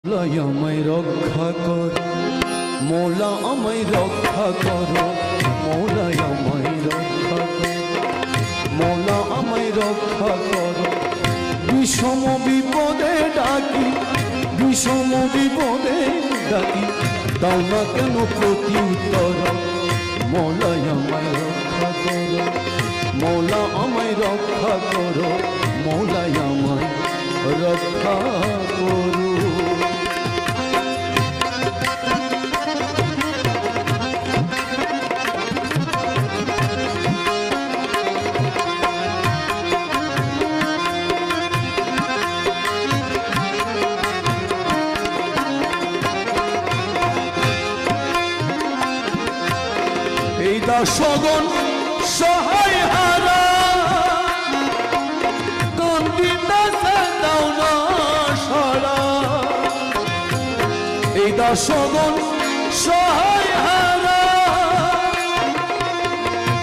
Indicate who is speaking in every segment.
Speaker 1: আমায় রক্ষা কর মৌলা, আমায় রক্ষা করো মৌলা, আমায় রক্ষা কর মৌলা, আমায় রক্ষা করো। বিষম বিপদে ডাকি, বিষম বিপদে ডাকি, দাও না কেন প্রত্যুত্তর। মৌলা, আমায় রক্ষা করো মৌলা, আমায় রক্ষা করো মৌলা, আমায় রক্ষা করো। এই দাসগণ সহায় হারা কান্দিতেছে, দাও না সারা। এই দাসগণ সহায় হারা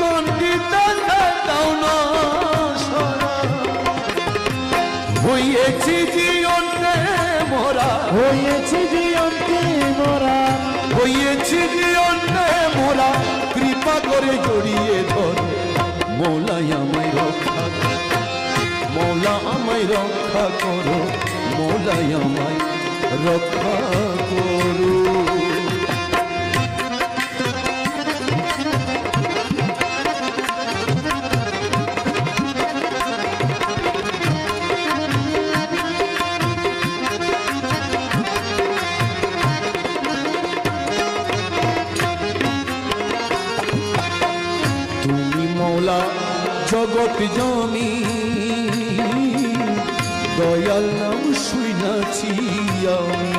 Speaker 1: কান্দিতেছে, দাও না সারা। হইয়েছি জীবনে মোরা,
Speaker 2: হয়েছে জীবনকে মোরা,
Speaker 1: হইয়েছি জীবনে মোরা, কৃপা করে জড়িয়ে ধর। মৌলা, আমায় রক্ষা করো মৌলা, আমায় রক্ষা করো মৌলা, আমায় রক্ষা করো। মৌলা জগৎ জমি দয়াল নাম শুনাছি আমি।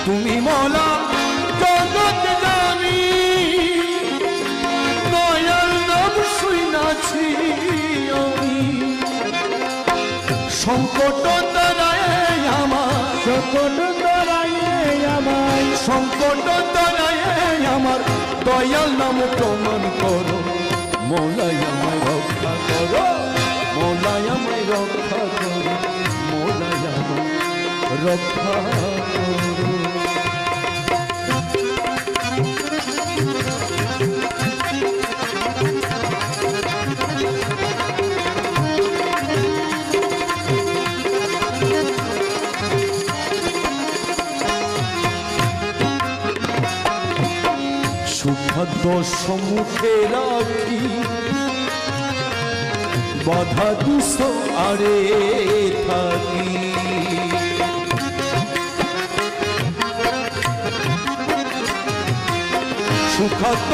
Speaker 1: তুমি মৌলা জগৎ জমি দয়াল নাম শুনাছি আমি। সংকট তারায় আমার,
Speaker 2: সকল তরায় আমায়,
Speaker 1: সংকট তারায় আমার, দয়াল নাম প্রমাণ করো। মৌলা, আমায় রক্ষা করো মৌলা, আমায় রক্ষা করো মৌলা, আমায় রক্ষা করো। সুভাগ্য সম্মুখে রাখি, বাধা দুঃখ আরে থাকি। সুখাদ্য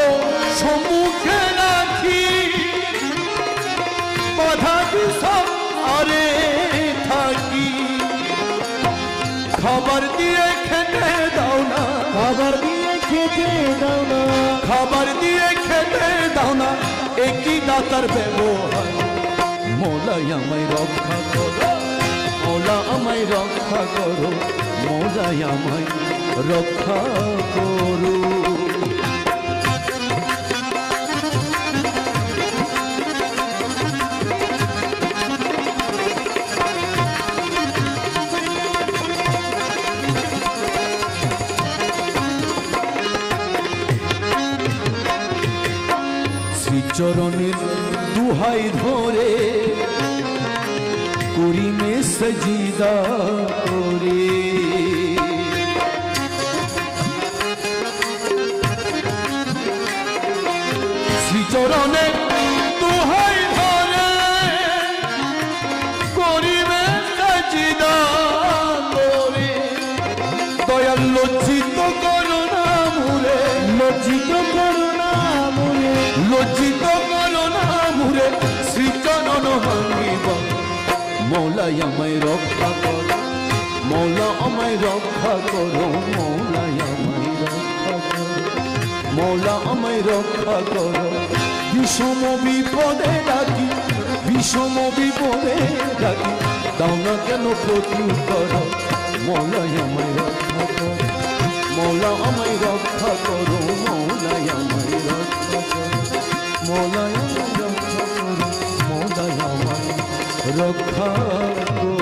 Speaker 1: সম্মুখে রাখি, বাধা দুঃখ আরে থাকি। খাবার দিয়ে খেতে দাও না,
Speaker 2: খাবার দিয়ে খেতে দাও না,
Speaker 1: খাবার দিয়ে খেতে দাও না, একই দাতার ব্যবহার। মৌলা, আমায় রক্ষা করো মৌলা, আমায় রক্ষা করো মৌলা, আমায় রক্ষা করো। শ্রীচরণের দুহাই ধরে করিমে সজিদা করে। শ্রীচরণের দুহাই ধরে করিমে সজিদা করে। দয়াল লজ্জিত করো না মুরে,
Speaker 2: লজ্জিত করো না মুরে,
Speaker 1: লজ্জিত করো না মুরে, শ্রীচরণ ভাঙিব। মৌলা, আমায় রক্ষা করো মৌলা, আমায় রক্ষা করো মৌলা, আমায় রক্ষা করো মৌলা, আমায় রক্ষা করো। বিষম বিপদে ডাকি, বিষম বিপদে ডাকি, দাও না কেন প্রত্যুত্তর। মৌলা, আমায় রক্ষা করো মৌলা, আমায় রক্ষা করো মৌলা, আমায় রক্ষা করো মৌলা, আমায় রক্ষা করো। রক্ষা করো।